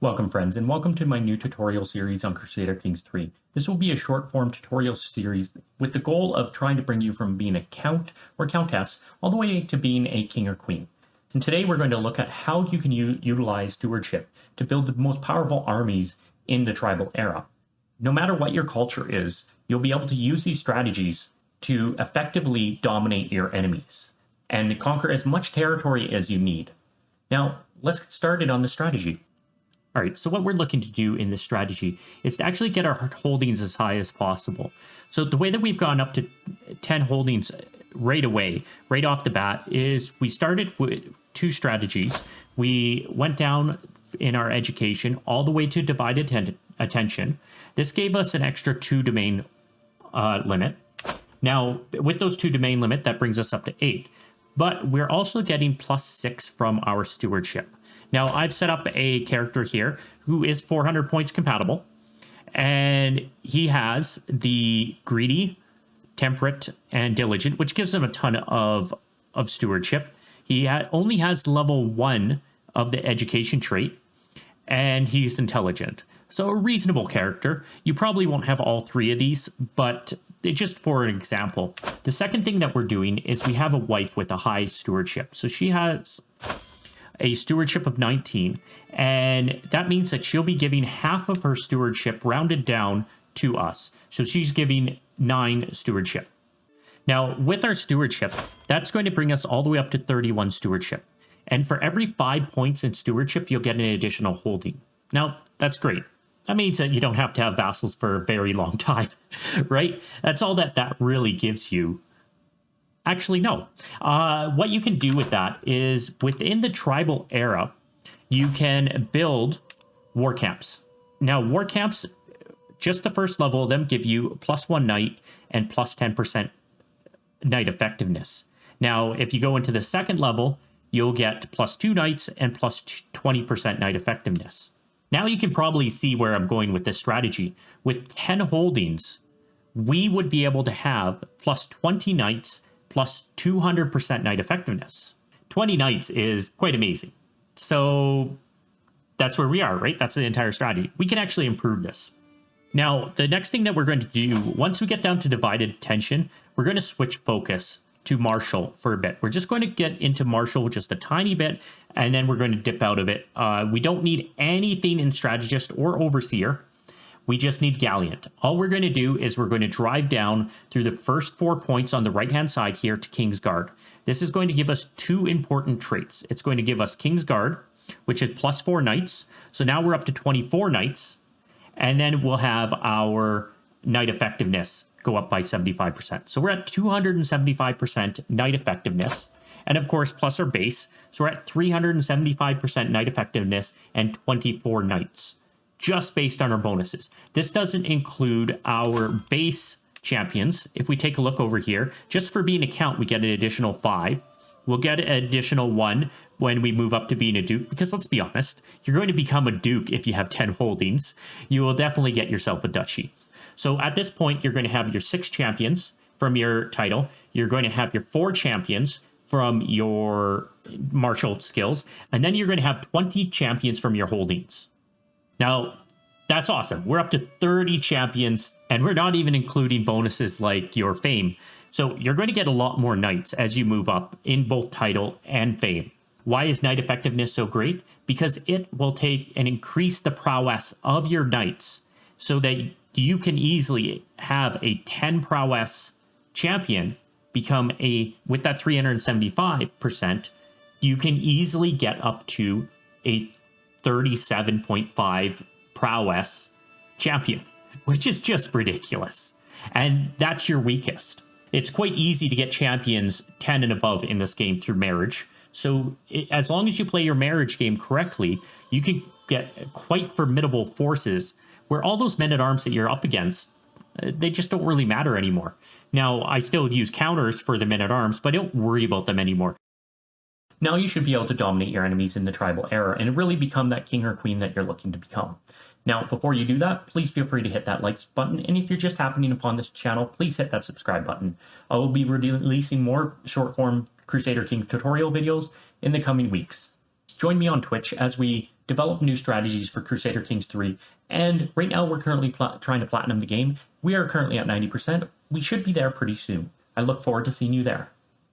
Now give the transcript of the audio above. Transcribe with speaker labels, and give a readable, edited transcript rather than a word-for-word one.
Speaker 1: Welcome friends, and welcome to my new tutorial series on Crusader Kings 3. This will be a short form tutorial series with the goal of trying to bring you from being a count or countess all the way to being a king or queen. And today we're going to look at how you can utilize stewardship to build the most powerful armies in the tribal era. No matter what your culture is, you'll be able to use these strategies to effectively dominate your enemies and conquer as much territory as you need. Now, let's get started on the strategy. All right, so what we're looking to do in this strategy is to actually get our holdings as high as possible. So the way that we've gone up to 10 holdings right away, right off the bat, is we started with two strategies. We went down in our education all the way to divided attention. This gave us an extra 2 domain limit. Now, with those 2 domain limit, that brings us up to 8. But we're also getting +6 from our stewardship. Now, I've set up a character here who is 400 points compatible, and he has the greedy, temperate, and diligent, which gives him a ton of stewardship. He only has level 1 of the education trait, and he's intelligent. So a reasonable character. You probably won't have all 3 of these, but just for an example. The second thing that we're doing is we have a wife with a high stewardship. So she has a stewardship of 19, and that means that she'll be giving half of her stewardship rounded down to us. So she's giving 9 stewardship. Now, with our stewardship, that's going to bring us all the way up to 31 stewardship. And for every 5 points in stewardship, you'll get an additional holding. Now, that's great. That means that you don't have to have vassals for a very long time, right? That's all that really gives you. Actually, no. What you can do with that is within the tribal era, you can build war camps. Now, war camps, just the first level of them give you +1 knight and +10% knight effectiveness. Now, if you go into the second level, you'll get +2 knights and +20% knight effectiveness. Now you can probably see where I'm going with this strategy. With 10 holdings, we would be able to have +20 knights +200% knight effectiveness. 20 knights is quite amazing. So that's where we are, right? That's the entire strategy. We can actually improve this. Now, the next thing that we're going to do, once we get down to divided attention, we're going to switch focus to martial for a bit. We're just going to get into martial just a tiny bit, and then we're going to dip out of it. We don't need anything in strategist or overseer. We just need Gallant. All we're going to do is we're going to drive down through the first 4 points on the right-hand side here to King's Guard. This is going to give us 2 important traits. It's going to give us King's Guard, which is +4 knights. So now we're up to 24 knights. And then we'll have our knight effectiveness go up by 75%. So we're at 275% knight effectiveness. And of course, plus our base. So we're at 375% knight effectiveness and 24 knights, just based on our bonuses. This doesn't include our base champions. If we take a look over here, just for being a count, we get an additional 5. We'll get an additional 1 when we move up to being a duke, because let's be honest, you're going to become a duke if you have 10 holdings. You will definitely get yourself a duchy. So at this point, you're going to have your 6 champions from your title. You're going to have your 4 champions from your martial skills. And then you're going to have 20 champions from your holdings. Now, that's awesome. We're up to 30 champions, and we're not even including bonuses like your fame. So you're going to get a lot more knights as you move up in both title and fame. Why is knight effectiveness so great? Because it will take and increase the prowess of your knights so that you can easily have a 10 prowess champion become with that 375%, you can easily get up to a 37.5 prowess champion, which is just ridiculous. And that's your weakest. It's quite easy to get champions 10 and above in this game through marriage. So as long as you play your marriage game correctly, you can get quite formidable forces where all those men-at-arms that you're up against, they just don't really matter anymore. Now, I still use counters for the men-at-arms, but I don't worry about them anymore. Now you should be able to dominate your enemies in the tribal era and really become that king or queen that you're looking to become. Now, before you do that, please feel free to hit that like button. And if you're just happening upon this channel, please hit that subscribe button. I will be releasing more short form Crusader King tutorial videos in the coming weeks. Join me on Twitch as we develop new strategies for Crusader Kings 3. And right now we're currently trying to platinum the game. We are currently at 90%. We should be there pretty soon. I look forward to seeing you there.